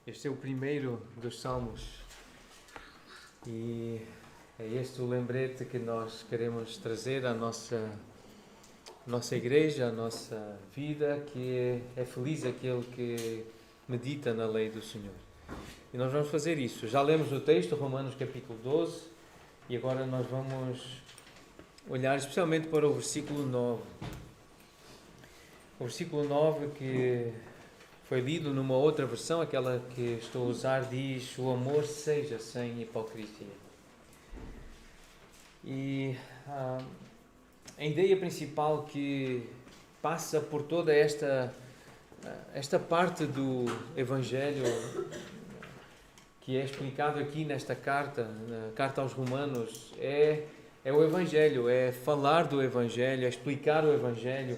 Este é o primeiro dos Salmos e é este o lembrete que nós queremos trazer à nossa igreja, à nossa vida, que é feliz aquele que medita na lei do Senhor. E nós vamos fazer isso. Já lemos o texto, Romanos capítulo 12, e agora nós vamos olhar especialmente para o versículo 9. O versículo 9 que foi lido numa outra versão, aquela que estou a usar, diz: o amor seja sem hipocrisia. E a ideia principal que passa por toda esta parte do Evangelho, que é explicado aqui nesta carta, na carta aos Romanos, é o Evangelho, é falar do Evangelho, é explicar o Evangelho.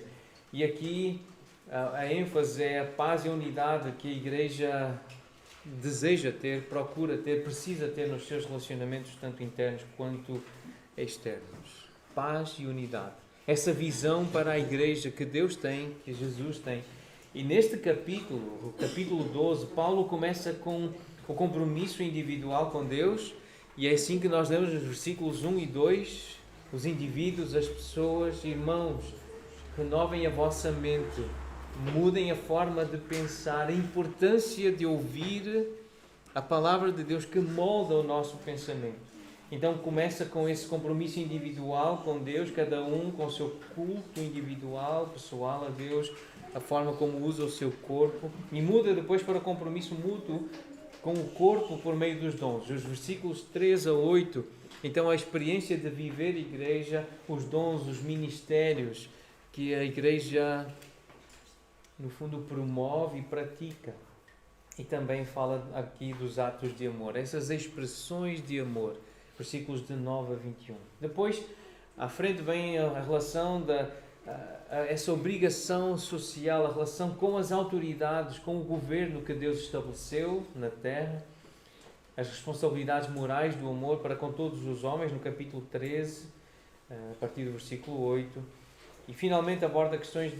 E aqui a ênfase é a paz e a unidade que a Igreja deseja ter, procura ter, precisa ter nos seus relacionamentos, tanto internos quanto externos. Paz e unidade. Essa visão para a Igreja que Deus tem, que Jesus tem. E neste capítulo, o capítulo 12, Paulo começa com o compromisso individual com Deus, e é assim que nós lemos nos versículos 1 e 2, os indivíduos, as pessoas, irmãos, renovem a vossa mente, mudem a forma de pensar, a importância de ouvir a palavra de Deus que molda o nosso pensamento. Então começa com esse compromisso individual com Deus, cada um com o seu culto individual, pessoal a Deus, a forma como usa o seu corpo, e muda depois para o compromisso mútuo com o corpo por meio dos dons. Os versículos 3 a 8, então a experiência de viver a Igreja, os dons, os ministérios que a Igreja no fundo promove e pratica. E também fala aqui dos atos de amor, essas expressões de amor, versículos de 9 a 21. Depois, à frente vem a relação essa obrigação social, a relação com as autoridades, com o governo que Deus estabeleceu na terra, as responsabilidades morais do amor para com todos os homens, no capítulo 13, a partir do versículo 8. E finalmente aborda questões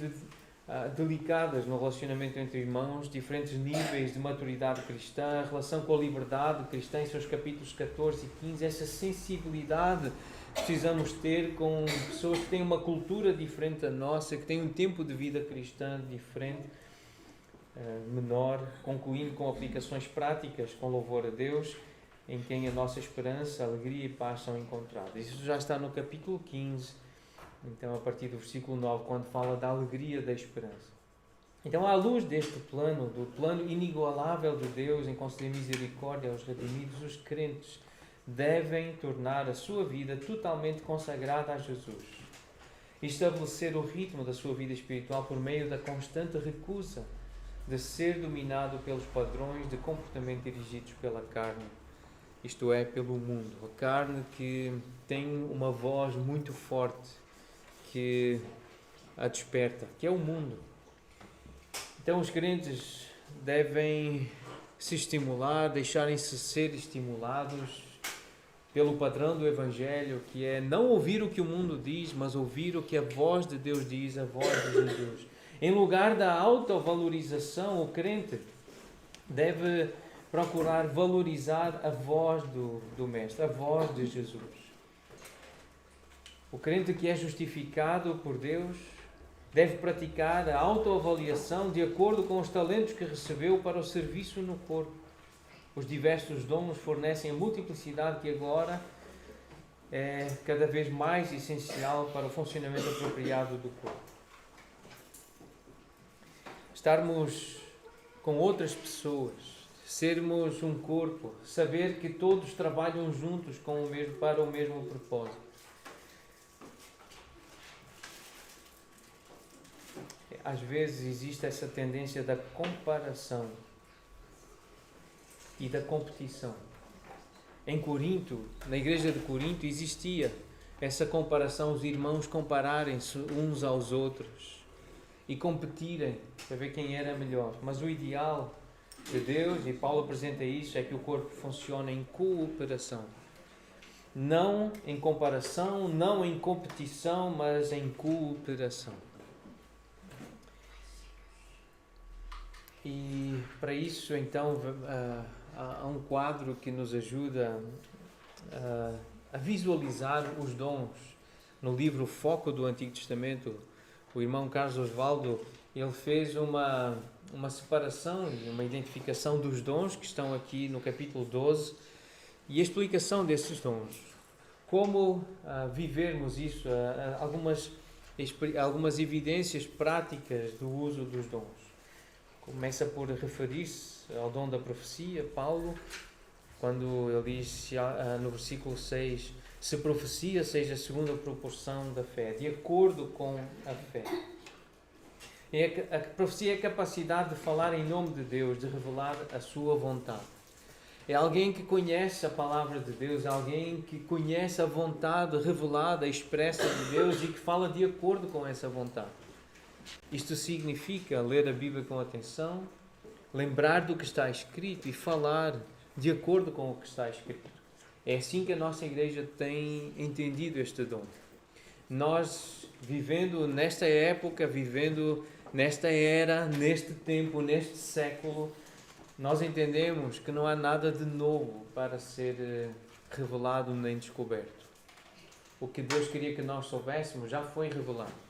delicadas no relacionamento entre irmãos, diferentes níveis de maturidade cristã, a relação com a liberdade cristã em seus capítulos 14 e 15, essa sensibilidade que precisamos ter com pessoas que têm uma cultura diferente da nossa, que têm um tempo de vida cristã diferente, menor, concluindo com aplicações práticas, com louvor a Deus, em quem a nossa esperança, alegria e paz são encontradas. Isso já está no capítulo 15. Então, a partir do versículo 9, quando fala da alegria da esperança. Então, à luz deste plano, do plano inigualável de Deus em conceder misericórdia aos redimidos, os crentes devem tornar a sua vida totalmente consagrada a Jesus e estabelecer o ritmo da sua vida espiritual por meio da constante recusa de ser dominado pelos padrões de comportamento dirigidos pela carne, isto é, pelo mundo. A carne que tem uma voz muito forte, que a desperta, que é o mundo. Então os crentes devem se estimular, deixarem-se ser estimulados pelo padrão do Evangelho, que é não ouvir o que o mundo diz, mas ouvir o que a voz de Deus diz, a voz de Jesus. Em lugar da autovalorização, o crente deve procurar valorizar a voz do Mestre, a voz de Jesus. O crente que é justificado por Deus deve praticar a autoavaliação de acordo com os talentos que recebeu para o serviço no corpo. Os diversos dons fornecem a multiplicidade que agora é cada vez mais essencial para o funcionamento apropriado do corpo. Estarmos com outras pessoas, sermos um corpo, saber que todos trabalham juntos para o mesmo propósito. Às vezes existe essa tendência da comparação e da competição. Em Corinto, na igreja de Corinto, existia essa comparação, os irmãos compararem-se uns aos outros e competirem para ver quem era melhor. Mas o ideal de Deus, e Paulo apresenta isso, é que o corpo funcione em cooperação. Não em comparação, não em competição, mas em cooperação. E para isso, então, há um quadro que nos ajuda a visualizar os dons. No livro Foco do Antigo Testamento, o irmão Carlos Osvaldo, ele fez uma separação e uma identificação dos dons que estão aqui no capítulo 12 e a explicação desses dons. Como vivermos isso, algumas evidências práticas do uso dos dons. Começa por referir-se ao dom da profecia, Paulo, quando ele diz no versículo 6, se profecia seja segundo a proporção da fé, de acordo com a fé. A profecia é a capacidade de falar em nome de Deus, de revelar a sua vontade. É alguém que conhece a palavra de Deus, é alguém que conhece a vontade revelada, expressa de Deus e que fala de acordo com essa vontade. Isto significa ler a Bíblia com atenção, lembrar do que está escrito e falar de acordo com o que está escrito. É assim que a nossa igreja tem entendido este dom. Nós, vivendo nesta época, vivendo nesta era, neste tempo, neste século, nós entendemos que não há nada de novo para ser revelado nem descoberto. O que Deus queria que nós soubéssemos já foi revelado.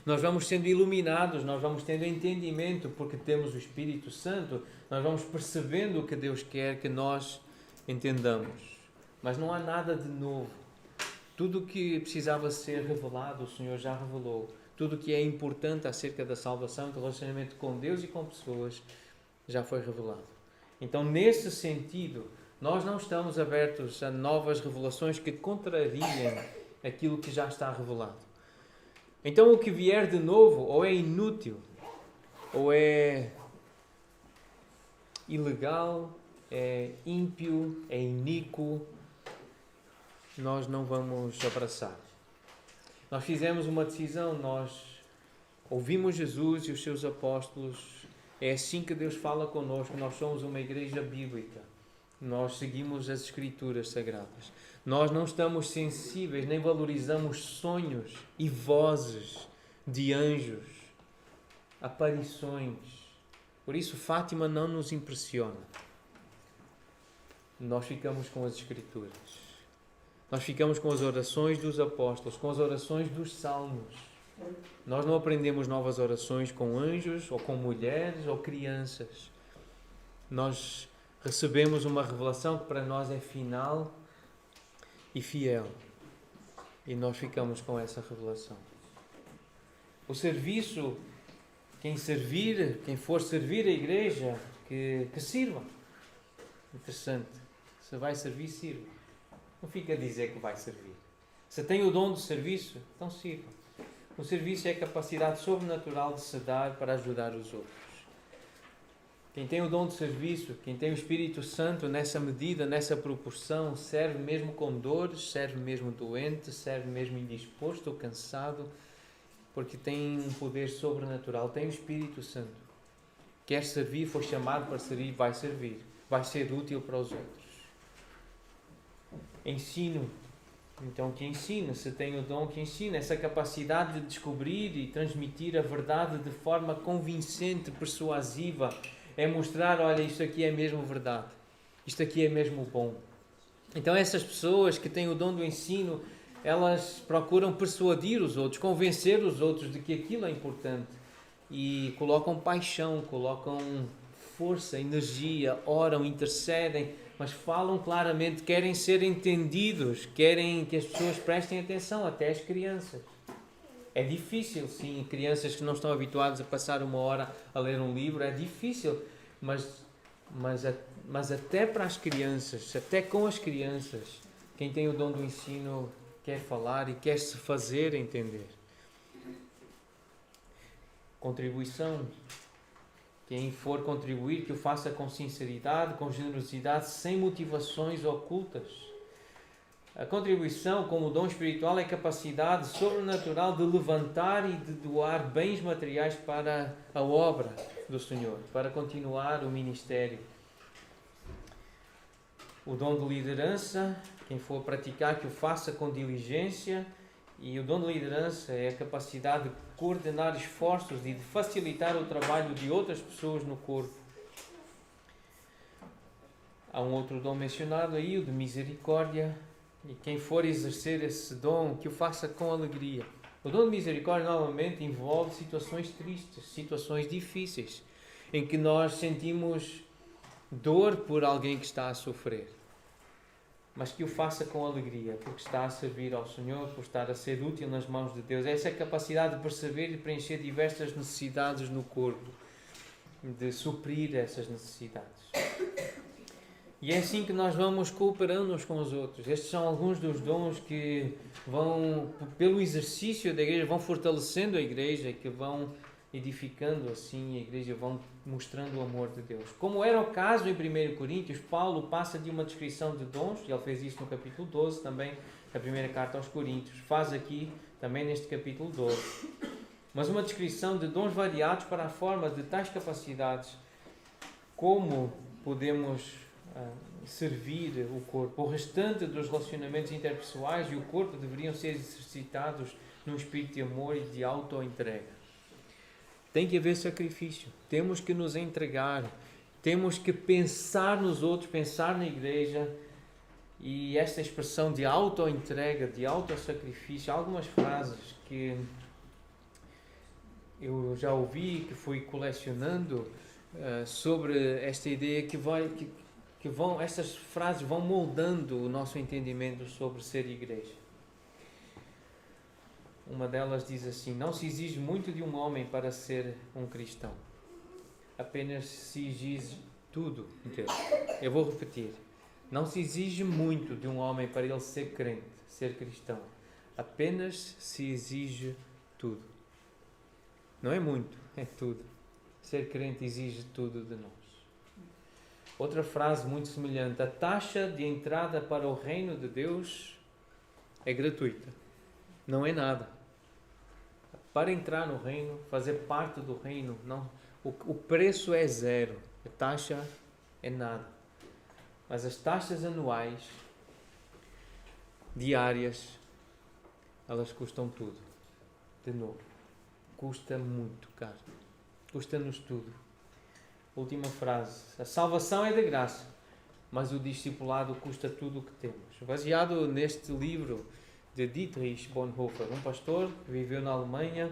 Nós vamos sendo iluminados, nós vamos tendo entendimento porque temos o Espírito Santo, nós vamos percebendo o que Deus quer que nós entendamos. Mas não há nada de novo. Tudo o que precisava ser revelado, o Senhor já revelou. Tudo o que é importante acerca da salvação, do relacionamento com Deus e com pessoas, já foi revelado. Então, nesse sentido, nós não estamos abertos a novas revelações que contrariem aquilo que já está revelado. Então, o que vier de novo, ou é inútil, ou é ilegal, é ímpio, é iníquo, nós não vamos abraçar. Nós fizemos uma decisão, nós ouvimos Jesus e os seus apóstolos, é assim que Deus fala connosco, nós somos uma igreja bíblica, nós seguimos as Escrituras Sagradas. Nós não estamos sensíveis, nem valorizamos sonhos e vozes de anjos, aparições. Por isso, Fátima não nos impressiona. Nós ficamos com as Escrituras. Nós ficamos com as orações dos apóstolos, com as orações dos salmos. Nós não aprendemos novas orações com anjos, ou com mulheres, ou crianças. Nós recebemos uma revelação que para nós é final e fiel. E nós ficamos com essa revelação. O serviço, quem for servir a igreja, que sirva. Interessante. Se vai servir, sirva. Não fica a dizer que vai servir. Se tem o dom do serviço, então sirva. O serviço é a capacidade sobrenatural de se dar para ajudar os outros. Quem tem o dom de serviço, quem tem o Espírito Santo nessa medida, nessa proporção, serve mesmo com dores, serve mesmo doente, serve mesmo indisposto ou cansado, porque tem um poder sobrenatural, tem o Espírito Santo. Quer servir, foi chamado para servir, vai servir, vai ser útil para os outros. Ensino. Então, que ensina, se tem o dom, que ensina, essa capacidade de descobrir e transmitir a verdade de forma convincente, persuasiva, é mostrar, olha, isto aqui é mesmo verdade, isto aqui é mesmo bom. Então, essas pessoas que têm o dom do ensino, elas procuram persuadir os outros, convencer os outros de que aquilo é importante e colocam paixão, colocam força, energia, oram, intercedem mas falam claramente, querem ser entendidos, querem que as pessoas prestem atenção, até as crianças. É difícil, sim, crianças que não estão habituadas a passar uma hora a ler um livro, é difícil, mas até para as crianças, até com as crianças, quem tem o dom do ensino quer falar e quer se fazer entender. Contribuição. Quem for contribuir, que o faça com sinceridade, com generosidade, sem motivações ocultas. A contribuição como dom espiritual é a capacidade sobrenatural de levantar e de doar bens materiais para a obra do Senhor, para continuar o ministério. O dom de liderança, quem for praticar, que o faça com diligência. E o dom de liderança é a capacidade de coordenar esforços e de facilitar o trabalho de outras pessoas no corpo. Há um outro dom mencionado aí, o de misericórdia. E quem for exercer esse dom, que o faça com alegria. O dom de misericórdia normalmente envolve situações tristes, situações difíceis, em que nós sentimos dor por alguém que está a sofrer. Mas que o faça com alegria, porque está a servir ao Senhor, por estar a ser útil nas mãos de Deus. Essa é a capacidade de perceber e preencher diversas necessidades no corpo, de suprir essas necessidades. E é assim que nós vamos cooperando uns com os outros. Estes são alguns dos dons que vão, pelo exercício da igreja, vão fortalecendo a igreja, que vão edificando assim a igreja, vão mostrando o amor de Deus. Como era o caso em 1 Coríntios, Paulo passa de uma descrição de dons, e ele fez isso no capítulo 12 também, da primeira carta aos Coríntios, faz aqui também neste capítulo 12. Mas uma descrição de dons variados para a forma de tais capacidades, como podemos servir o corpo. O restante dos relacionamentos interpessoais e o corpo deveriam ser exercitados num espírito de amor e de auto-entrega. Tem que haver sacrifício. Temos que nos entregar. Temos que pensar nos outros, pensar na igreja. E esta expressão de auto-entrega, de auto-sacrifício, algumas frases que eu já ouvi, que fui colecionando sobre esta ideia estas frases vão moldando o nosso entendimento sobre ser igreja. Uma delas diz assim: não se exige muito de um homem para ser um cristão. Apenas se exige tudo de Deus. Eu vou repetir. Não se exige muito de um homem para ele ser crente, ser cristão. Apenas se exige tudo. Não é muito, é tudo. Ser crente exige tudo de nós. Outra frase muito semelhante: a taxa de entrada para o reino de Deus é gratuita. Não é nada. Para entrar no reino, fazer parte do reino, não, o preço é zero. A taxa é nada. Mas as taxas anuais, diárias, elas custam tudo. De novo, custa muito caro. Custa-nos tudo. Última frase: a salvação é de graça, mas o discipulado custa tudo o que temos. Baseado neste livro de Dietrich Bonhoeffer, um pastor que viveu na Alemanha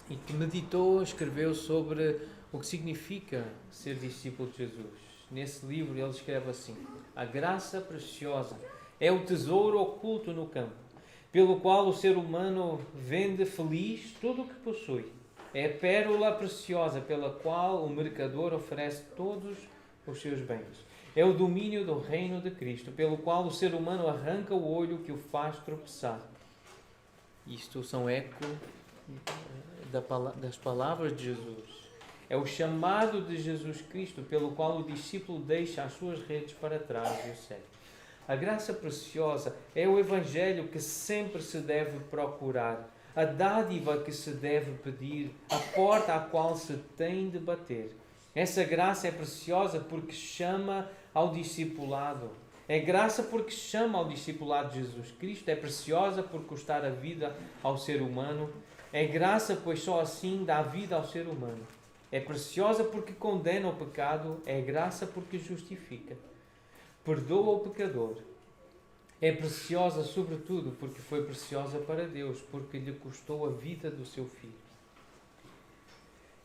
e que meditou, escreveu sobre o que significa ser discípulo de Jesus. Nesse livro ele escreve assim: a graça preciosa é o tesouro oculto no campo, pelo qual o ser humano vende feliz tudo o que possui. É a pérola preciosa pela qual o mercador oferece todos os seus bens. É o domínio do reino de Cristo, pelo qual o ser humano arranca o olho que o faz tropeçar. Isto são eco das palavras de Jesus. É o chamado de Jesus Cristo, pelo qual o discípulo deixa as suas redes para trás e o segue. A graça preciosa é o evangelho que sempre se deve procurar, a dádiva que se deve pedir, a porta à qual se tem de bater. Essa graça é preciosa porque chama ao discipulado. É graça porque chama ao discipulado de Jesus Cristo. É preciosa por custar a vida ao ser humano. É graça, pois só assim dá vida ao ser humano. É preciosa porque condena o pecado. É graça porque justifica. Perdoa o pecador. É preciosa, sobretudo, porque foi preciosa para Deus, porque lhe custou a vida do seu Filho.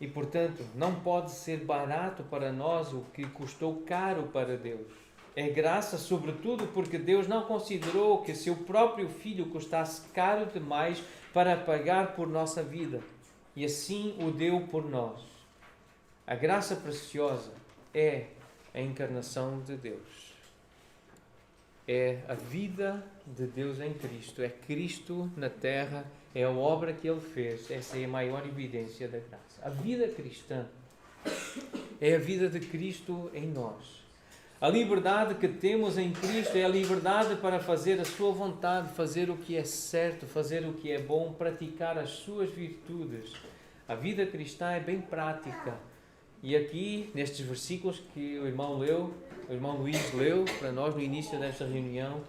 E, portanto, não pode ser barato para nós o que custou caro para Deus. É graça, sobretudo, porque Deus não considerou que seu próprio Filho custasse caro demais para pagar por nossa vida, e assim o deu por nós. A graça preciosa é a encarnação de Deus. É a vida de Deus em Cristo. É Cristo na terra, é a obra que Ele fez. Essa é a maior evidência da graça. A vida cristã é a vida de Cristo em nós. A liberdade que temos em Cristo é a liberdade para fazer a sua vontade, fazer o que é certo, fazer o que é bom, praticar as suas virtudes. A vida cristã é bem prática. E aqui, nestes versículos que o irmão Luís leu para nós no início desta reunião,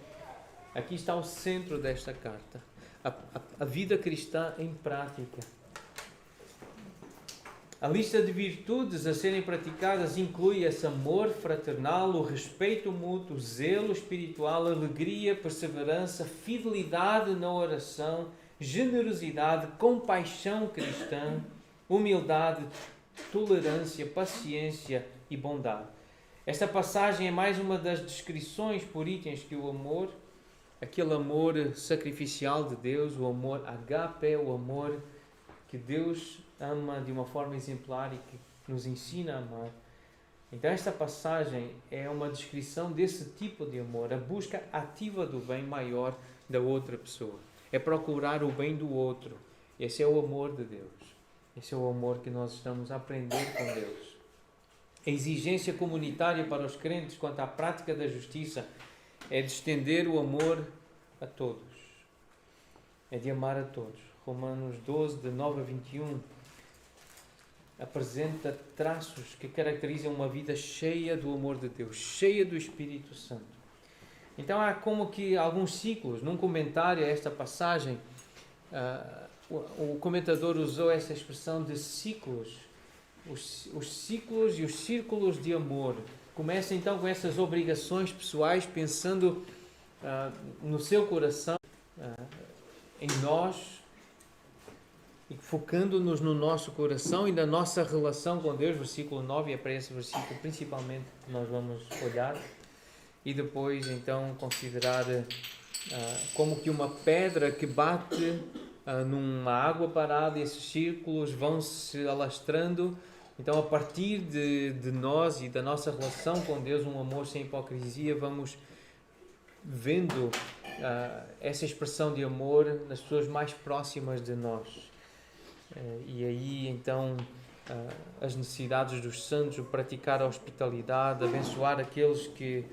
aqui está o centro desta carta. A vida cristã em prática. A lista de virtudes a serem praticadas inclui esse amor fraternal, o respeito mútuo, zelo espiritual, alegria, perseverança, fidelidade na oração, generosidade, compaixão cristã, humildade, tolerância, paciência e bondade. Esta passagem é mais uma das descrições por itens que o amor, aquele amor sacrificial de Deus, o amor agape, o amor que Deus ama de uma forma exemplar e que nos ensina a amar. Então esta passagem é uma descrição desse tipo de amor, a busca ativa do bem maior da outra pessoa. É procurar o bem do outro. Esse é o amor de Deus. Esse é o amor que nós estamos a aprender com Deus. A exigência comunitária para os crentes quanto à prática da justiça é de estender o amor a todos. É de amar a todos. Romanos 12, de 9 a 21, apresenta traços que caracterizam uma vida cheia do amor de Deus, cheia do Espírito Santo. Então há como que alguns ciclos. Num comentário a esta passagem, o comentador usou essa expressão de ciclos. Os ciclos e os círculos de amor. Começa então com essas obrigações pessoais, pensando no seu coração, em nós, e focando-nos no nosso coração e na nossa relação com Deus. Versículo 9, é para esse versículo principalmente que nós vamos olhar. E depois então considerar como que uma pedra que bate numa água parada, e esses círculos vão se alastrando. Então, a partir de nós e da nossa relação com Deus, um amor sem hipocrisia, vamos vendo essa expressão de amor nas pessoas mais próximas de nós. E aí, então, as necessidades dos santos, o praticar a hospitalidade, abençoar aqueles que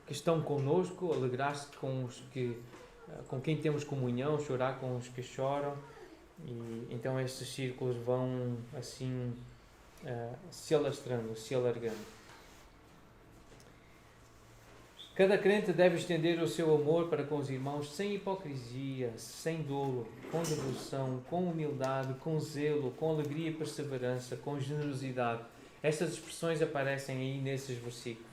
estão conosco, alegrar-se com quem temos comunhão, chorar com os que choram. E então estes círculos vão assim se alastrando, se alargando. Cada crente deve estender o seu amor para com os irmãos sem hipocrisia, sem dolo, com devoção, com humildade, com zelo, com alegria e perseverança, com generosidade. Estas expressões aparecem aí nesses versículos.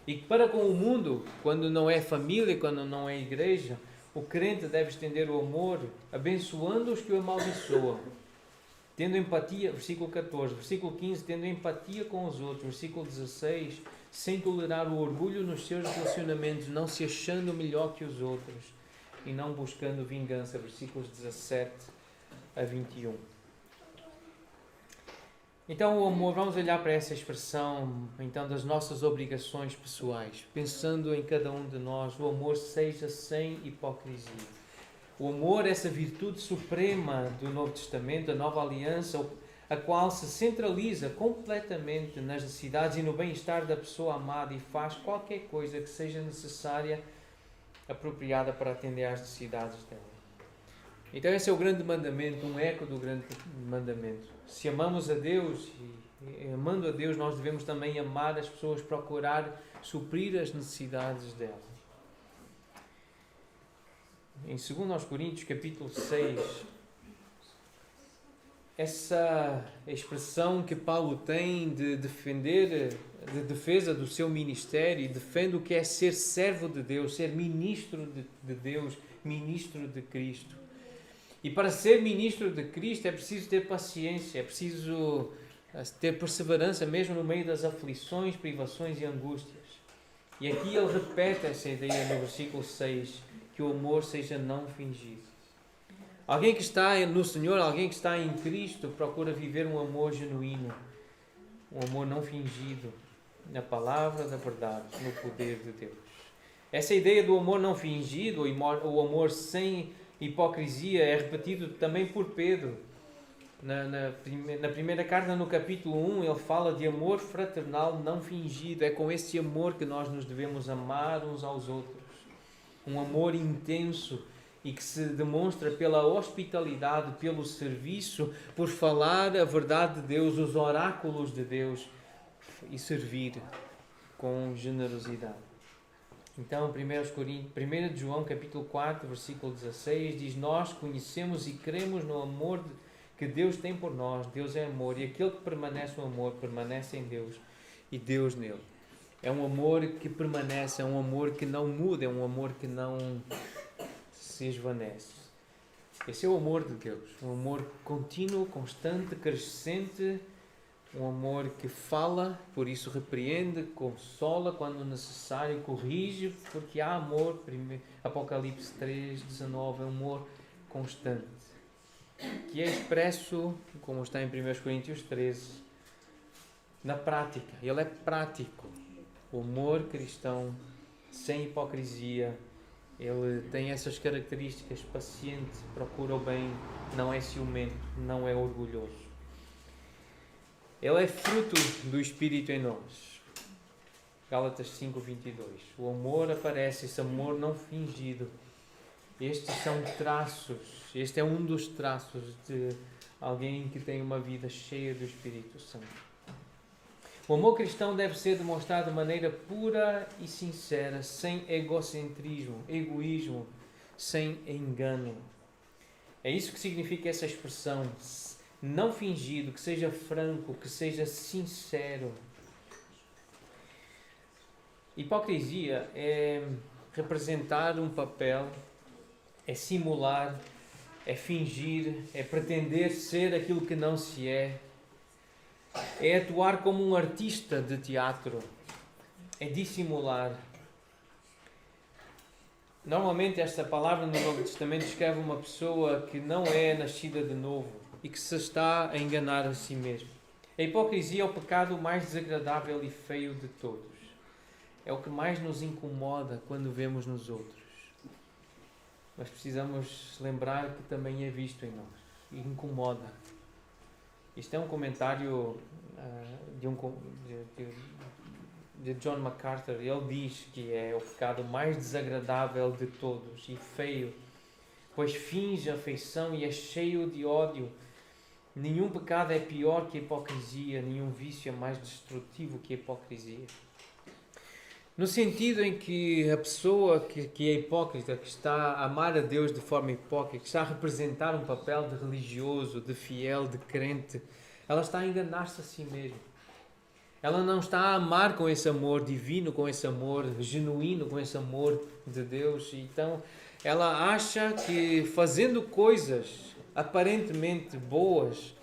E para com o mundo, quando não é família, quando não é igreja, o crente deve estender o amor, abençoando os que o amaldiçoam, tendo empatia, versículo 14, versículo 15, tendo empatia com os outros, versículo 16, sem tolerar o orgulho nos seus relacionamentos, não se achando melhor que os outros e não buscando vingança, versículos 17 a 21. Então o amor, vamos olhar para essa expressão então das nossas obrigações pessoais, pensando em cada um de nós. O amor seja sem hipocrisia. O amor, essa virtude suprema do Novo Testamento, a nova aliança, a qual se centraliza completamente nas necessidades e no bem-estar da pessoa amada e faz qualquer coisa que seja necessária, apropriada para atender às necessidades dela. Então esse é o grande mandamento, um eco do grande mandamento. Se amamos a Deus e amando a Deus, nós devemos também amar as pessoas, procurar suprir as necessidades delas. Em 2 Coríntios capítulo 6, essa expressão que Paulo tem de defesa do seu ministério, e defende o que é ser servo de Deus, ser ministro de Deus, ministro de Cristo. E para ser ministro de Cristo é preciso ter paciência, é preciso a ter perseverança mesmo no meio das aflições, privações e angústias. E aqui ele repete essa ideia no versículo 6, que o amor seja não fingido. Alguém que está no Senhor, alguém que está em Cristo, procura viver um amor genuíno, um amor não fingido, na palavra da verdade, no poder de Deus. Essa ideia do amor não fingido, o amor sem hipocrisia, é repetido também por Pedro. Na primeira carta, no capítulo 1, ele fala de amor fraternal não fingido. É com esse amor que nós nos devemos amar uns aos outros. Um amor intenso e que se demonstra pela hospitalidade, pelo serviço, por falar a verdade de Deus, os oráculos de Deus e servir com generosidade. Então, 1 João capítulo 4, versículo 16 diz: nós conhecemos e cremos no amor que Deus tem por nós. Deus é amor, e aquele que permanece no amor permanece em Deus e Deus nele. É um amor que permanece, é um amor que não muda, é um amor que não se esvanece. Esse é o amor de Deus, um amor contínuo, constante, crescente, um amor que fala, por isso repreende, consola quando necessário, corrige, porque há amor. Apocalipse 3:19 é um amor constante, que é expresso, como está em 1 Coríntios 13, na prática. Ele é prático. O amor cristão, sem hipocrisia, ele tem essas características: paciente, procura o bem, não é ciumento, não é orgulhoso. Ele é fruto do Espírito em nós. Gálatas 5:22. O amor aparece, esse amor não fingido. Estes são traços, este é um dos traços de alguém que tem uma vida cheia do Espírito Santo. O amor cristão deve ser demonstrado de maneira pura e sincera, sem egocentrismo, egoísmo, sem engano. É isso que significa essa expressão, não fingido, que seja franco, que seja sincero. Hipocrisia é representar um papel, é simular, é fingir, é pretender ser aquilo que não se é atuar como um artista de teatro, é dissimular. Normalmente esta palavra no Novo Testamento descreve uma pessoa que não é nascida de novo e que se está a enganar a si mesmo. A hipocrisia é o pecado mais desagradável e feio de todos. É o que mais nos incomoda quando vemos nos outros. Mas precisamos lembrar que também é visto em nós e incomoda. Isto é um comentário de John MacArthur. Ele diz que é o pecado mais desagradável de todos e feio, pois finge afeição e é cheio de ódio. Nenhum pecado é pior que a hipocrisia, nenhum vício é mais destrutivo que a hipocrisia. No sentido em que a pessoa que é hipócrita, que está a amar a Deus de forma hipócrita, que está a representar um papel de religioso, de fiel, de crente, ela está a enganar-se a si mesma. Ela não está a amar com esse amor divino, com esse amor genuíno, com esse amor de Deus. Então, ela acha que fazendo coisas aparentemente boas,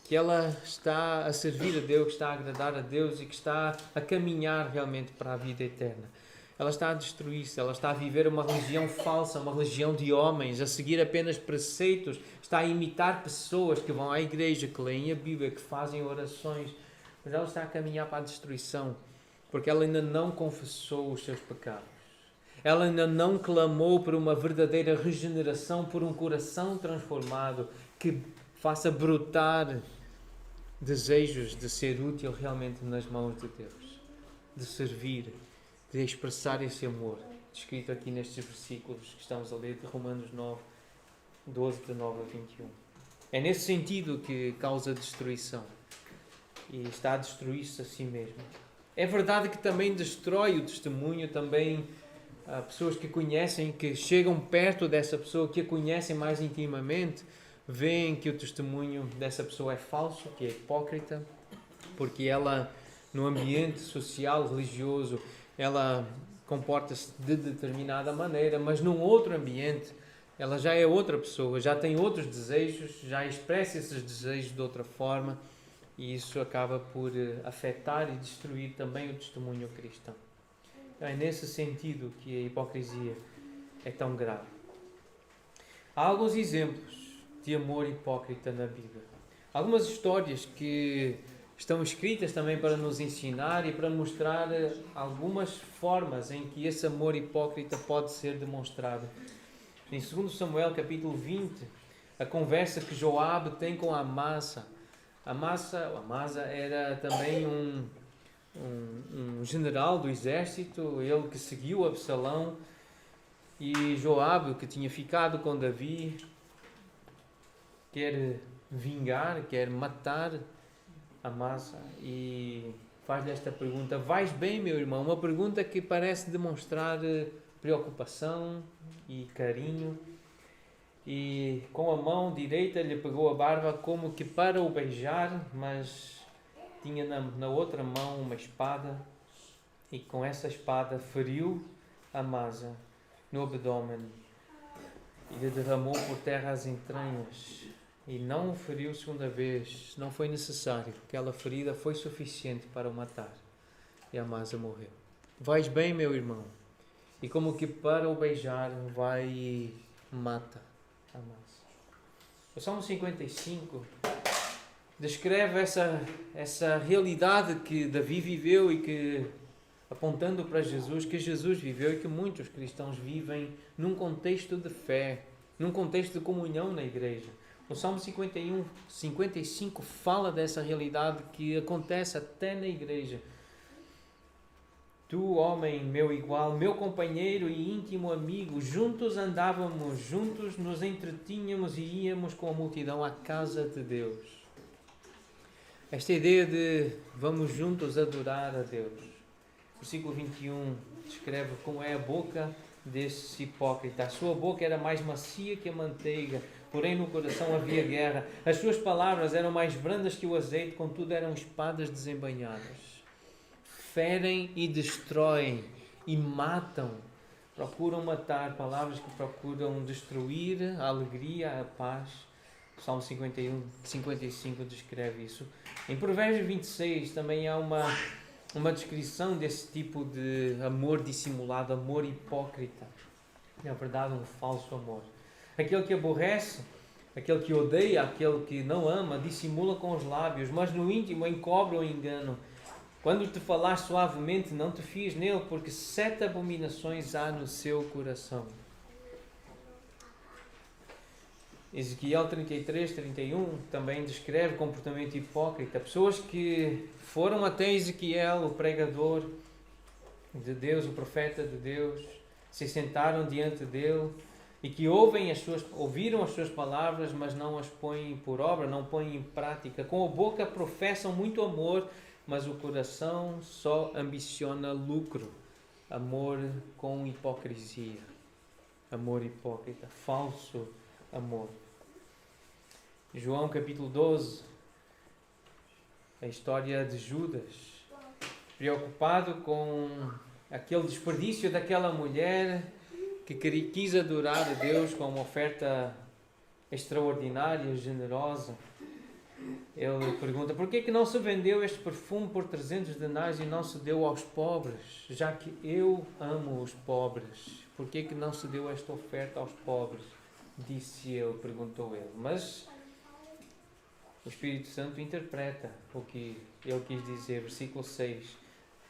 que ela está a servir a Deus, que está a agradar a Deus e que está a caminhar realmente para a vida eterna. Ela está a destruir-se, ela está a viver uma religião falsa, uma religião de homens, a seguir apenas preceitos, está a imitar pessoas que vão à igreja, que leem a Bíblia, que fazem orações, mas ela está a caminhar para a destruição, porque ela ainda não confessou os seus pecados. Ela ainda não clamou por uma verdadeira regeneração, por um coração transformado que faça brotar desejos de ser útil realmente nas mãos de Deus, de servir, de expressar esse amor, descrito aqui nestes versículos que estamos a ler de Romanos 9, 12, de 9 a 21. É nesse sentido que causa destruição e está a destruir-se a si mesmo. É verdade que também destrói o testemunho, também há pessoas que conhecem, que chegam perto dessa pessoa, que a conhecem mais intimamente, veem que o testemunho dessa pessoa é falso, que é hipócrita, porque ela, no ambiente social, religioso, ela comporta-se de determinada maneira, mas num outro ambiente, ela já é outra pessoa, já tem outros desejos, já expressa esses desejos de outra forma, e isso acaba por afetar e destruir também o testemunho cristão. Então é nesse sentido que a hipocrisia é tão grave. Há alguns exemplos de amor hipócrita na Bíblia. Algumas histórias que estão escritas também para nos ensinar e para mostrar algumas formas em que esse amor hipócrita pode ser demonstrado. Em 2 Samuel capítulo 20, a conversa que Joabe tem com Amasa. Amasa era também um general do exército, ele que seguiu Absalão, e Joabe, que tinha ficado com Davi, quer vingar, quer matar Amasa e faz-lhe esta pergunta: vais bem, meu irmão? Uma pergunta que parece demonstrar preocupação e carinho. E com a mão direita lhe pegou a barba como que para o beijar, mas tinha na outra mão uma espada, e com essa espada feriu Amasa no abdômen e lhe derramou por terra as entranhas, e não o feriu segunda vez. Não foi necessário, aquela ferida foi suficiente para o matar, e Amasa morreu. Vais bem, meu irmão? E como que para o beijar vai e mata Amasa. O Salmo 55 descreve essa realidade que Davi viveu e que, apontando para Jesus, que Jesus viveu e que muitos cristãos vivem num contexto de fé, num contexto de comunhão na igreja. O Salmo 55 fala dessa realidade que acontece até na igreja. Tu, homem, meu igual, meu companheiro e íntimo amigo, juntos andávamos, juntos nos entretínhamos e íamos com a multidão à casa de Deus. Esta ideia de vamos juntos adorar a Deus. Versículo 21 descreve como é a boca desse hipócrita. A sua boca era mais macia que a manteiga, porém no coração havia guerra. As suas palavras eram mais brandas que o azeite, contudo eram espadas desembainhadas. Ferem e destroem e matam. Procuram matar, palavras que procuram destruir a alegria, a paz. O Salmo 55 descreve isso. Em Provérbios 26 também há uma descrição desse tipo de amor dissimulado, amor hipócrita. Na verdade, um falso amor. Aquele que aborrece, aquele que odeia, aquele que não ama, dissimula com os lábios, mas no íntimo encobre o engano. Quando te falar suavemente, não te fies nele, porque 7 abominações há no seu coração. Ezequiel 33, 31 também descreve comportamento hipócrita. Pessoas que foram até Ezequiel, o pregador de Deus, o profeta de Deus, se sentaram diante dele e que ouviram as suas palavras, mas não as põem por obra, não põem em prática. Com a boca professam muito amor, mas o coração só ambiciona lucro. Amor com hipocrisia. Amor hipócrita. Falso amor. João capítulo 12. A história de Judas. Preocupado com aquele desperdício daquela mulher que quis adorar a Deus com uma oferta extraordinária, generosa. Ele pergunta: por que não se vendeu este perfume por 300 denários e não se deu aos pobres? Já que eu amo os pobres, por que não se deu esta oferta aos pobres? Disse ele, perguntou ele. Mas o Espírito Santo interpreta o que ele quis dizer. Versículo 6.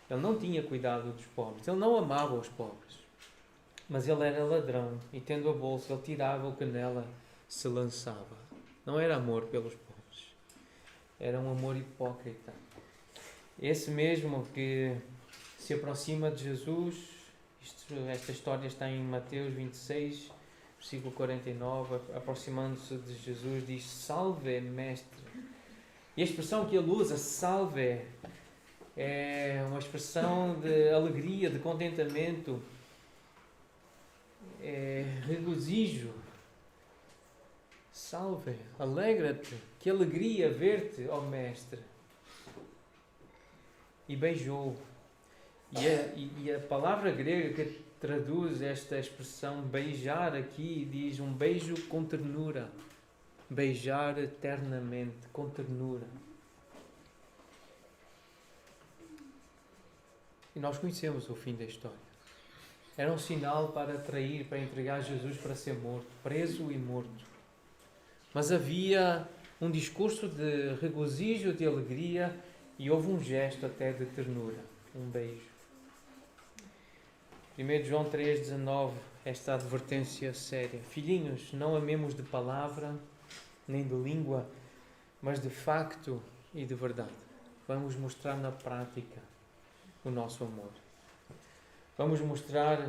Ele não tinha cuidado dos pobres, ele não amava os pobres, mas ele era ladrão e, tendo a bolsa, ele tirava o que nela se lançava. Não era amor pelos pobres. Era um amor hipócrita. Esse mesmo que se aproxima de Jesus. Esta história está em Mateus 26, versículo 49. Aproximando-se de Jesus, diz: salve, mestre. E a expressão que ele usa, salve, é uma expressão de alegria, de contentamento, regozijo. Salve, alegra-te, que alegria ver-te, ó mestre. E beijou. E a palavra grega que traduz esta expressão beijar aqui diz um beijo com ternura. Beijar eternamente, com ternura. E nós conhecemos o fim da história. Era um sinal para atrair, para entregar Jesus para ser morto, preso e morto. Mas havia um discurso de regozijo, de alegria, e houve um gesto até de ternura, um beijo. 1 João 3,19, esta advertência séria. Filhinhos, não amemos de palavra, nem de língua, mas de facto e de verdade. Vamos mostrar na prática o nosso amor. Vamos mostrar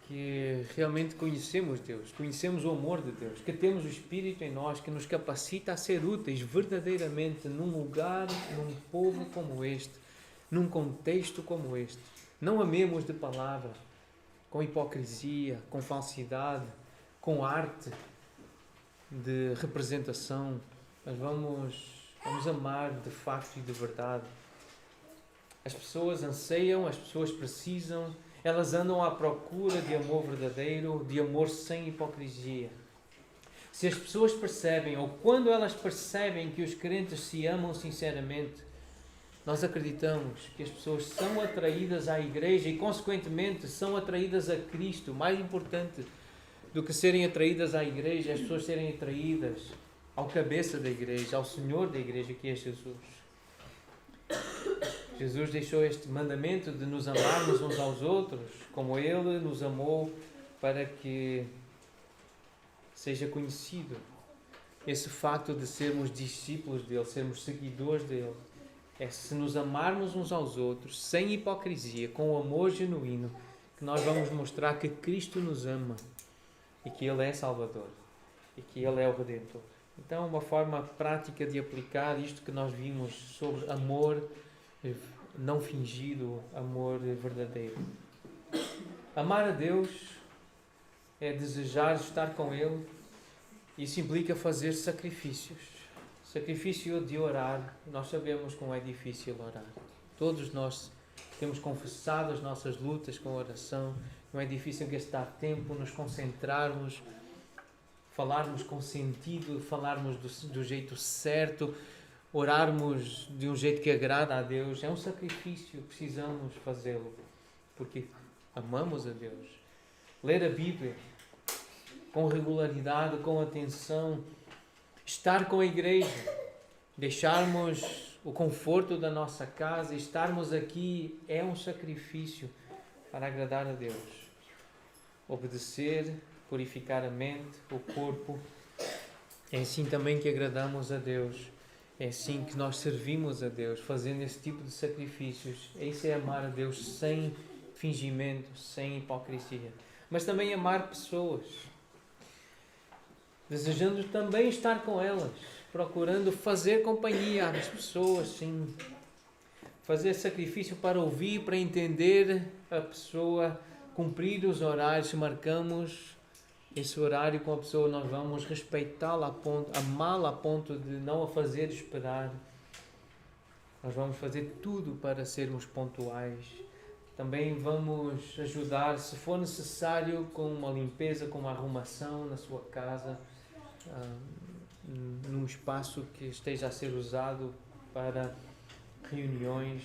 que realmente conhecemos Deus, conhecemos o amor de Deus, que temos o Espírito em nós que nos capacita a ser úteis verdadeiramente num lugar, num povo como este, num contexto como este. Não amemos de palavra, com hipocrisia, com falsidade, com arte de representação, mas vamos amar de facto e de verdade. As pessoas anseiam, as pessoas precisam, elas andam à procura de amor verdadeiro, de amor sem hipocrisia. Se as pessoas percebem, ou quando elas percebem que os crentes se amam sinceramente, nós acreditamos que as pessoas são atraídas à igreja e, consequentemente, são atraídas a Cristo. Mais importante do que serem atraídas à igreja, as pessoas serem atraídas ao cabeça da igreja, ao Senhor da igreja, que é Jesus. Jesus deixou este mandamento de nos amarmos uns aos outros, como Ele nos amou, para que seja conhecido esse facto de sermos discípulos dEle, sermos seguidores dEle. É se nos amarmos uns aos outros, sem hipocrisia, com o amor genuíno, que nós vamos mostrar que Cristo nos ama e que Ele é Salvador e que Ele é o Redentor. Então, uma forma prática de aplicar isto que nós vimos sobre amor não fingido, amor verdadeiro. Amar a Deus é desejar estar com Ele. Isso implica fazer sacrifícios. Sacrifício de orar. Nós sabemos como é difícil orar. Todos nós temos confessado as nossas lutas com oração. Não é difícil gastar tempo, nos concentrarmos, falarmos com sentido, falarmos do jeito certo, orarmos de um jeito que agrada a Deus. É um sacrifício, precisamos fazê-lo, porque amamos a Deus. Ler a Bíblia com regularidade, com atenção, estar com a igreja, deixarmos o conforto da nossa casa e estarmos aqui é um sacrifício para agradar a Deus. Obedecer, purificar a mente, o corpo. É assim também que agradamos a Deus. É assim que nós servimos a Deus, fazendo esse tipo de sacrifícios. Isso é amar a Deus sem fingimento, sem hipocrisia. Mas também amar pessoas, desejando também estar com elas, procurando fazer companhia às pessoas, sim. Fazer sacrifício para ouvir, para entender a pessoa, cumprir os horários. Se marcamos esse horário com a pessoa, nós vamos respeitá-la, amá-la a ponto de não a fazer esperar. Nós vamos fazer tudo para sermos pontuais. Também vamos ajudar, se for necessário, com uma limpeza, com uma arrumação na sua casa, num espaço que esteja a ser usado para reuniões.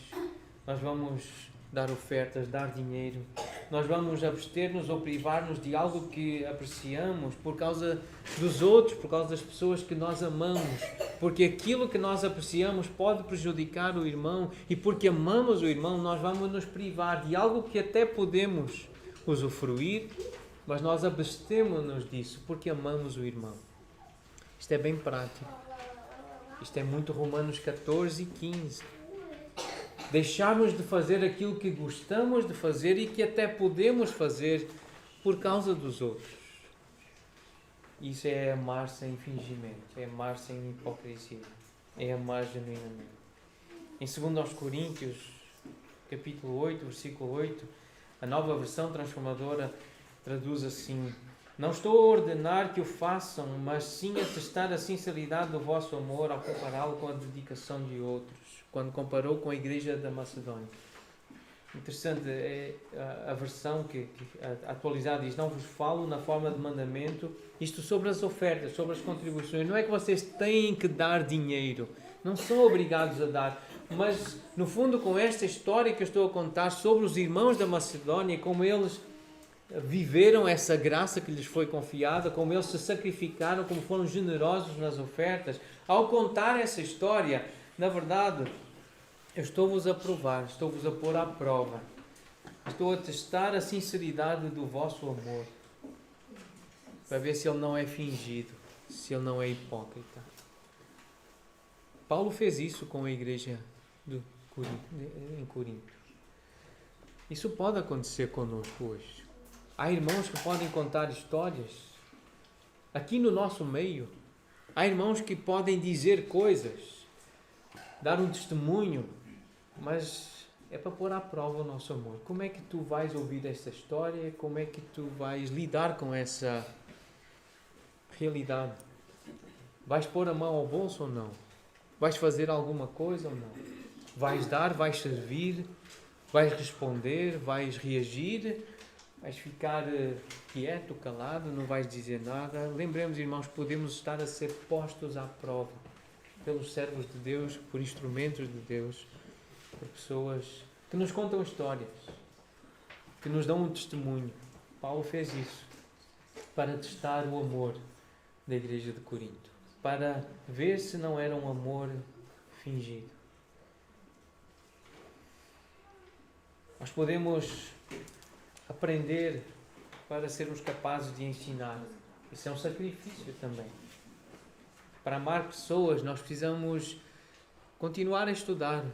Nós vamos dar ofertas, dar dinheiro. Nós vamos abster-nos ou privar-nos de algo que apreciamos por causa dos outros, por causa das pessoas que nós amamos. Porque aquilo que nós apreciamos pode prejudicar o irmão, e porque amamos o irmão, nós vamos nos privar de algo que até podemos usufruir, mas nós abstemos-nos disso porque amamos o irmão. Isto é bem prático. Isto é muito Romanos 14 e 15. Deixarmos de fazer aquilo que gostamos de fazer e que até podemos fazer por causa dos outros. Isso é amar sem fingimento, é amar sem hipocrisia, é amar genuinamente. Em 2 Coríntios, capítulo 8, versículo 8, a Nova Versão Transformadora traduz assim: não estou a ordenar que o façam, mas sim a testar a sinceridade do vosso amor ao compará-lo com a dedicação de outros, quando comparou com a igreja da Macedónia. Interessante é a versão que atualizada diz: não vos falo na forma de mandamento, isto sobre as ofertas, sobre as contribuições. Não é que vocês têm que dar dinheiro, não são obrigados a dar, Mas, no fundo, com esta história que eu estou a contar sobre os irmãos da Macedónia, como eles viveram essa graça que lhes foi confiada, como eles se sacrificaram, como foram generosos nas ofertas. Ao contar essa história, na verdade, eu estou-vos a provar, estou-vos a pôr à prova. Estou a testar a sinceridade do vosso amor, para ver se ele não é fingido, se ele não é hipócrita. Paulo fez isso com a igreja em Corinto. Isso pode acontecer conosco hoje. Há irmãos que podem contar histórias aqui no nosso meio. Há irmãos que podem dizer coisas, dar um testemunho, mas é para pôr à prova o nosso amor. Como é que tu vais ouvir esta história? Como é que tu vais lidar com essa realidade? Vais pôr a mão ao bolso ou não? Vais fazer alguma coisa ou não? Vais dar, vais servir, vais responder, vais reagir, vais ficar quieto, calado, não vais dizer nada. Lembremos, irmãos, podemos estar a ser postos à prova pelos servos de Deus, por instrumentos de Deus, por pessoas que nos contam histórias, que nos dão um testemunho. Paulo fez isso para testar o amor da igreja de Corinto, para ver se não era um amor fingido. Nós podemos aprender para sermos capazes de ensinar. Isso é um sacrifício também. Para amar pessoas, nós precisamos continuar a estudar.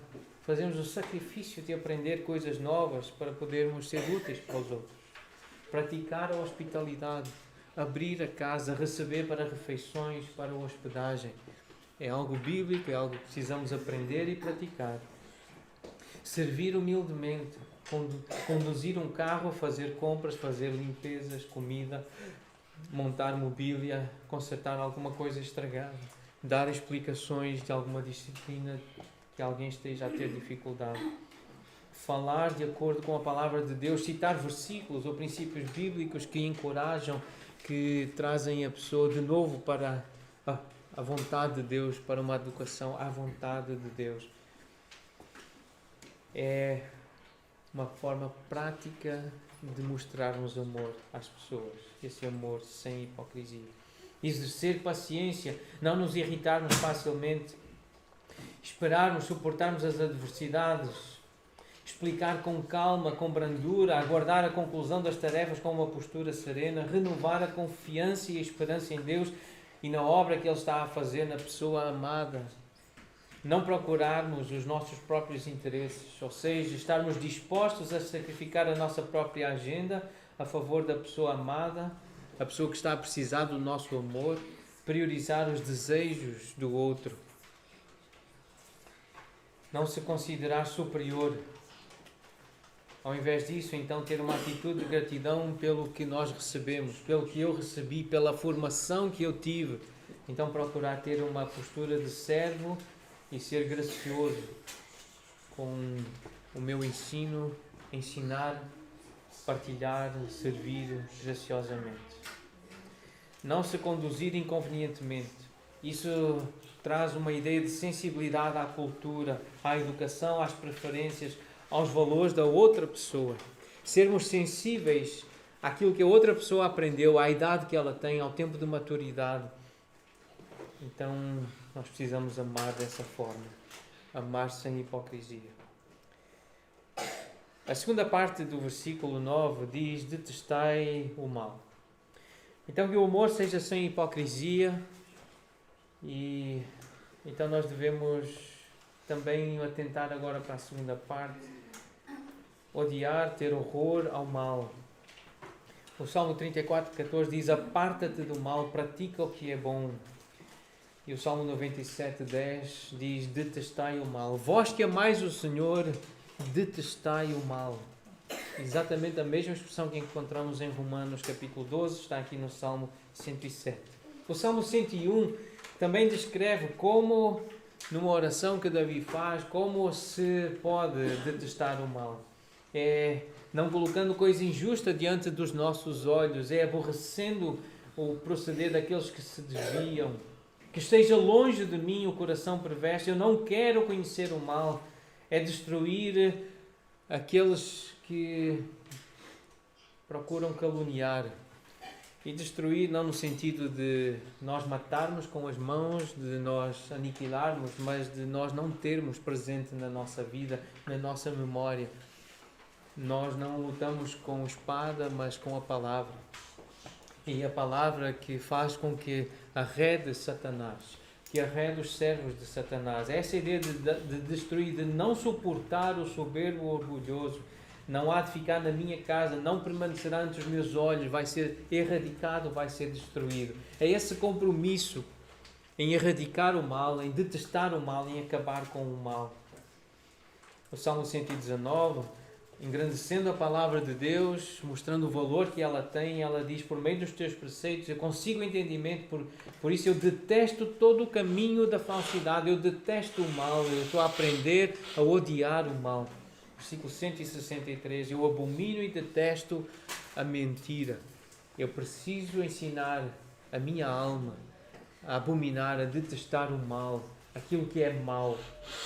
Fazemos o sacrifício de aprender coisas novas para podermos ser úteis para os outros. Praticar a hospitalidade, abrir a casa, receber para refeições, para a hospedagem. É algo bíblico, é algo que precisamos aprender e praticar. Servir humildemente, conduzir um carro, fazer compras, fazer limpezas, comida, montar mobília, consertar alguma coisa estragada, dar explicações de alguma disciplina que alguém esteja a ter dificuldade. Falar de acordo com a palavra de Deus, citar versículos ou princípios bíblicos que encorajam, que trazem a pessoa de novo para a vontade de Deus, para uma educação à vontade de Deus. É uma forma prática de mostrarmos amor às pessoas, esse amor sem hipocrisia. Exercer paciência, não nos irritarmos facilmente, esperarmos, suportarmos as adversidades, explicar com calma, com brandura, aguardar a conclusão das tarefas com uma postura serena, renovar a confiança e a esperança em Deus e na obra que Ele está a fazer na pessoa amada. Não procurarmos os nossos próprios interesses, ou seja, estarmos dispostos a sacrificar a nossa própria agenda a favor da pessoa amada, a pessoa que está a precisar do nosso amor, priorizar os desejos do outro. Não se considerar superior. Ao invés disso, então, ter uma atitude de gratidão pelo que nós recebemos, pelo que eu recebi, pela formação que eu tive. Então, procurar ter uma postura de servo e ser gracioso com o meu ensino, ensinar, partilhar, servir graciosamente. Não se conduzir inconvenientemente. Isso traz uma ideia de sensibilidade à cultura, à educação, às preferências, aos valores da outra pessoa. Sermos sensíveis àquilo que a outra pessoa aprendeu, à idade que ela tem, ao tempo de maturidade. Então, nós precisamos amar dessa forma. Amar sem hipocrisia. A segunda parte do versículo 9 diz: detestai o mal. Então, que o amor seja sem hipocrisia. E então nós devemos também atentar agora para a segunda parte. Odiar, ter horror ao mal. O Salmo 34:14 diz: aparta-te do mal, pratica o que é bom. E o Salmo 97:10 diz: detestai o mal. Vós que amais o Senhor, detestai o mal. Exatamente a mesma expressão que encontramos em Romanos capítulo 12, está aqui no Salmo 107. O Salmo 101 também descreve como, numa oração que Davi faz, como se pode detestar o mal. É não colocando coisa injusta diante dos nossos olhos, é aborrecendo o proceder daqueles que se desviam, Que esteja longe de mim o coração perverso. Eu não quero conhecer o mal. É destruir aqueles que procuram caluniar. E destruir não no sentido de nós matarmos com as mãos, de nós aniquilarmos, mas de nós não termos presente na nossa vida, na nossa memória. Nós não lutamos com espada, mas com a palavra. E a palavra que faz com que arrede Satanás, que arrede os servos de Satanás. Essa ideia de destruir, de não suportar o soberbo orgulhoso. Não há de ficar na minha casa, não permanecerá ante os meus olhos, vai ser erradicado, vai ser destruído. É esse compromisso em erradicar o mal, em detestar o mal, em acabar com o mal. O Salmo 119, engrandecendo a palavra de Deus, mostrando o valor que ela tem, ela diz, por meio dos teus preceitos, eu consigo entendimento, por isso eu detesto todo o caminho da falsidade, eu detesto o mal, eu estou a aprender a odiar o mal. Versículo 163, eu abomino e detesto a mentira. Eu preciso ensinar a minha alma a abominar, a detestar o mal, aquilo que é mal.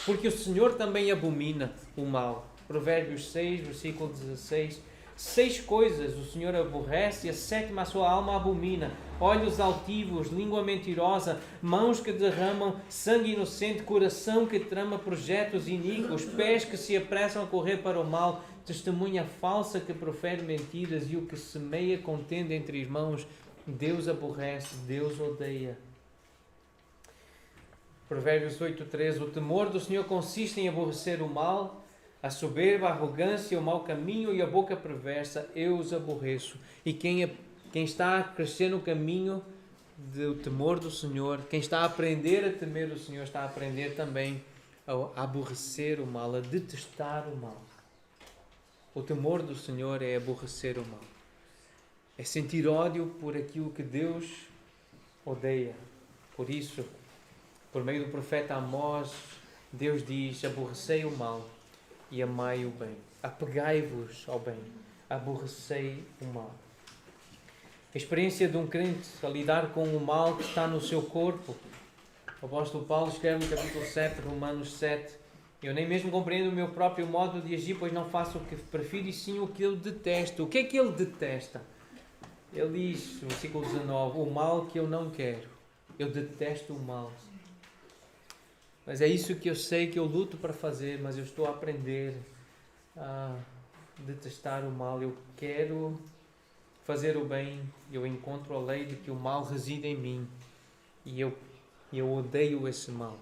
Porque o Senhor também abomina o mal. Provérbios 6, versículo 16. 6 coisas o Senhor aborrece e a 7ª a sua alma abomina: olhos altivos, língua mentirosa, mãos que derramam sangue inocente, coração que trama projetos iníquos, pés que se apressam a correr para o mal, testemunha falsa que profere mentiras e o que semeia contenda entre irmãos. Deus aborrece, Deus odeia. Provérbios 8:13. O temor do Senhor consiste em aborrecer o mal, a soberba, a arrogância, o mau caminho e a boca perversa, eu os aborreço. E quem está a crescer no caminho do temor do Senhor, quem está a aprender a temer o Senhor, está a aprender também a aborrecer o mal, a detestar o mal. O temor do Senhor é aborrecer o mal. É sentir ódio por aquilo que Deus odeia. Por isso, por meio do profeta Amós, Deus diz: aborrecei o mal e amai o bem. Apegai-vos ao bem, aborrecei o mal. A experiência de um crente a lidar com o mal que está no seu corpo. O apóstolo Paulo escreve no capítulo 7, Romanos 7: eu nem mesmo compreendo o meu próprio modo de agir, pois não faço o que prefiro e sim o que eu detesto. O que é que ele detesta? Ele diz, no versículo 19, o mal que eu não quero. Eu detesto o mal. Mas é isso que eu sei que eu luto para fazer, mas eu estou a aprender a detestar o mal. Eu quero fazer o bem, eu encontro a lei de que o mal reside em mim e eu odeio esse mal.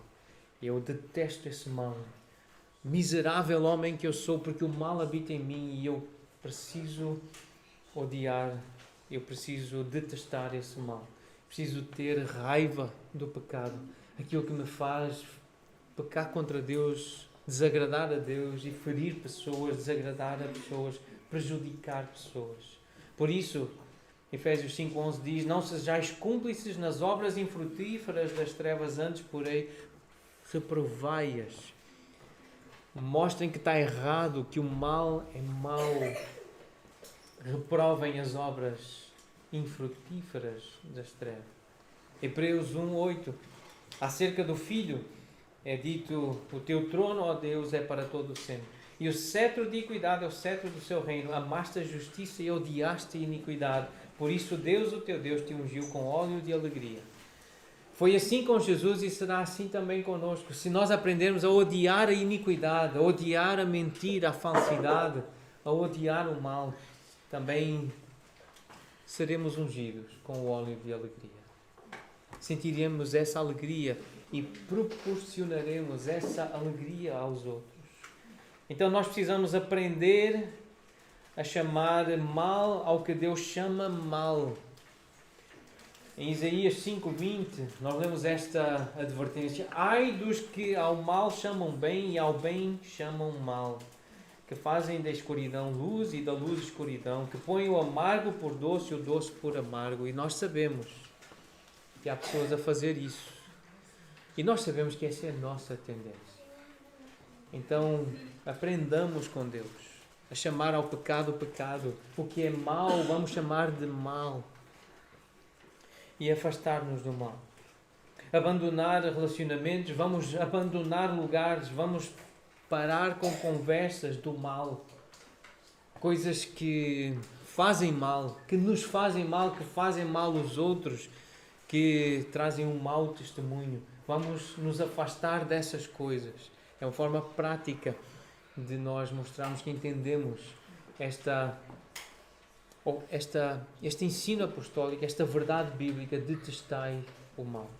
Eu detesto esse mal. Miserável homem que eu sou, porque o mal habita em mim e eu preciso odiar, eu preciso detestar esse mal. Preciso ter raiva do pecado, aquilo que me faz pecar contra Deus, desagradar a Deus e ferir pessoas, desagradar a pessoas, prejudicar pessoas. Por isso, Efésios 5:11 diz: não sejais cúmplices nas obras infrutíferas das trevas, antes, porém, reprovai-as. Mostrem que está errado, que o mal é mau. Reprovem as obras infrutíferas das trevas. Hebreus 1:8. Acerca do Filho é dito: o teu trono, ó Deus, é para todo sempre. E o cetro de equidade é o cetro do seu reino. Amaste a justiça e odiaste a iniquidade. Por isso Deus, o teu Deus, te ungiu com óleo de alegria. Foi assim com Jesus e será assim também conosco. Se nós aprendermos a odiar a iniquidade, a odiar a mentira, a falsidade, a odiar o mal, também seremos ungidos com o óleo de alegria. Sentiremos essa alegria e proporcionaremos essa alegria aos outros. Então nós precisamos aprender a chamar mal ao que Deus chama mal. Em Isaías 5:20 nós lemos esta advertência: ai dos que ao mal chamam bem e ao bem chamam mal, que fazem da escuridão luz e da luz escuridão, que põem o amargo por doce e o doce por amargo. E nós sabemos que há pessoas a fazer isso. E nós sabemos que essa é a nossa tendência. Então, aprendamos com Deus a chamar ao pecado, pecado. O que é mau, vamos chamar de mal. E afastar-nos do mal. abandonar relacionamentos, vamos abandonar lugares, vamos parar com conversas do mal, coisas que fazem mal, que nos fazem mal, que fazem mal aos outros, que trazem um mau testemunho. Vamos nos afastar dessas coisas. É uma forma prática de nós mostrarmos que entendemos este ensino apostólico, esta verdade bíblica: detestai o mal.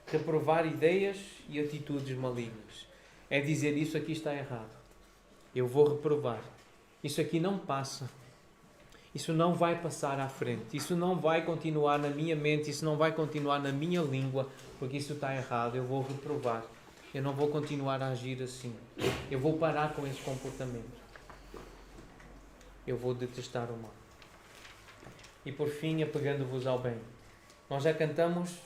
Reprovar ideias e atitudes malignas. É dizer: isso aqui está errado. Eu vou reprovar. Isso aqui não passa. Isso não vai passar à frente. Isso não vai continuar na minha mente. Isso não vai continuar na minha língua, porque isso está errado. Eu vou reprovar. Eu não vou continuar a agir assim. Eu vou parar com esse comportamento. Eu vou detestar o mal. E por fim, apegando-vos ao bem. Nós já cantamos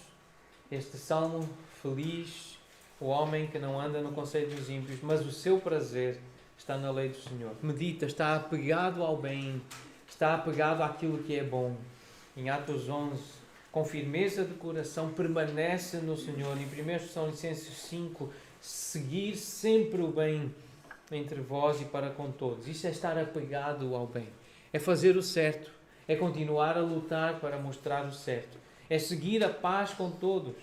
este salmo: feliz o homem que não anda no conselho dos ímpios, mas o seu prazer está na lei do Senhor. Medita, está apegado ao bem, está apegado àquilo que é bom. Em Atos 11, com firmeza de coração, permanece no Senhor. Em 1 Tessalonicenses 5, seguir sempre o bem entre vós e para com todos. Isso é estar apegado ao bem. É fazer o certo. É continuar a lutar para mostrar o certo. É seguir a paz com todos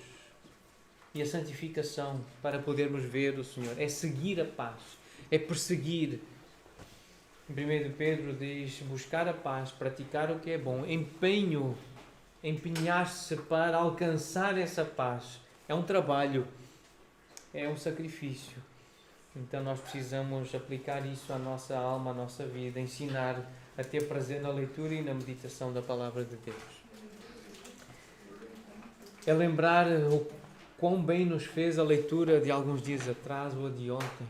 e a santificação para podermos ver o Senhor. É seguir a paz. É perseguir. Em 1 Pedro diz: buscar a paz, praticar o que é bom, empenhar-se para alcançar essa paz. É um trabalho, é um sacrifício. Então nós precisamos aplicar isso à nossa alma, à nossa vida, ensinar a ter prazer na leitura e na meditação da Palavra de Deus. É lembrar o quão bem nos fez a leitura de alguns dias atrás ou de ontem.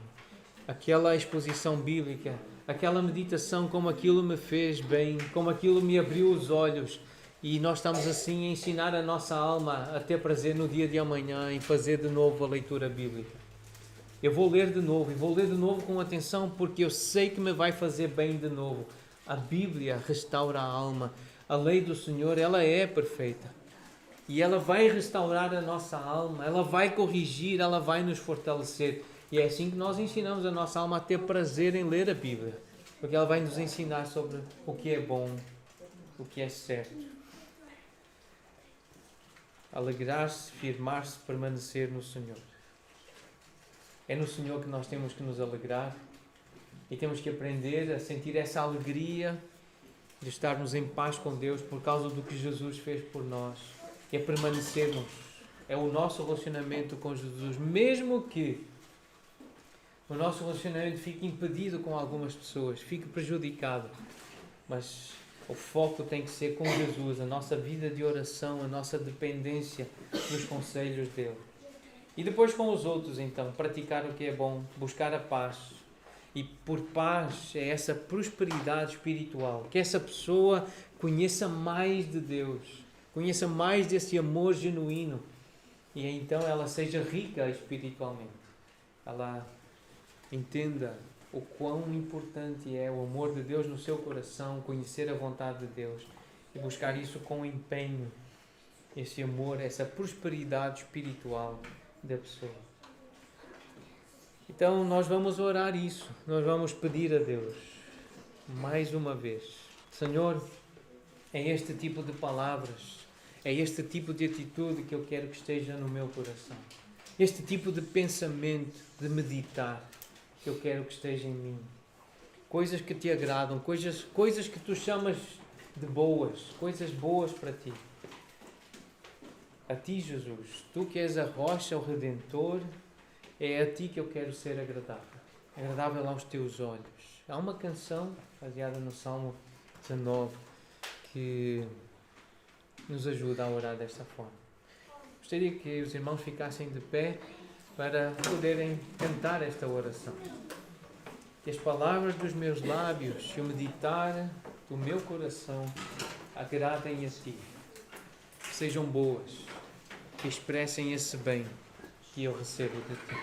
Aquela exposição bíblica, aquela meditação, como aquilo me fez bem, como aquilo me abriu os olhos. E nós estamos assim a ensinar a nossa alma a ter prazer no dia de amanhã em fazer de novo a leitura bíblica. Eu vou ler de novo, e vou ler de novo com atenção, porque eu sei que me vai fazer bem de novo. A Bíblia restaura a alma. A lei do Senhor, ela é perfeita. E ela vai restaurar a nossa alma, ela vai corrigir, ela vai nos fortalecer. E é assim que nós ensinamos a nossa alma a ter prazer em ler a Bíblia. Porque ela vai nos ensinar sobre o que é bom, o que é certo. Alegrar-se, firmar-se, permanecer no Senhor. É no Senhor que nós temos que nos alegrar e temos que aprender a sentir essa alegria de estarmos em paz com Deus por causa do que Jesus fez por nós. É permanecermos. É o nosso relacionamento com Jesus. Mesmo que o nosso relacionamento fique impedido com algumas pessoas, fique prejudicado, mas o foco tem que ser com Jesus, a nossa vida de oração, a nossa dependência dos conselhos dele. E depois com os outros, então, praticar o que é bom, buscar a paz. E por paz é essa prosperidade espiritual, que essa pessoa conheça mais de Deus, conheça mais desse amor genuíno, e então ela seja rica espiritualmente. Ela entenda o quão importante é o amor de Deus no seu coração, conhecer a vontade de Deus e buscar isso com empenho, esse amor, essa prosperidade espiritual da pessoa. Então nós vamos orar isso, nós vamos pedir a Deus mais uma vez: Senhor, é este tipo de palavras, é este tipo de atitude que eu quero que esteja no meu coração, este tipo de pensamento, de meditar, que eu quero que esteja em mim. Coisas que te agradam, coisas que tu chamas de boas, coisas boas para ti. A ti, Jesus, tu que és a rocha, o Redentor, é a ti que eu quero ser agradável aos teus olhos. Há uma canção baseada no Salmo 19 que nos ajuda a orar desta forma. Gostaria que os irmãos ficassem de pé para poderem cantar esta oração. Que as palavras dos meus lábios e o meditar do meu coração agradem a ti, que sejam boas, que expressem esse bem que eu recebo de ti.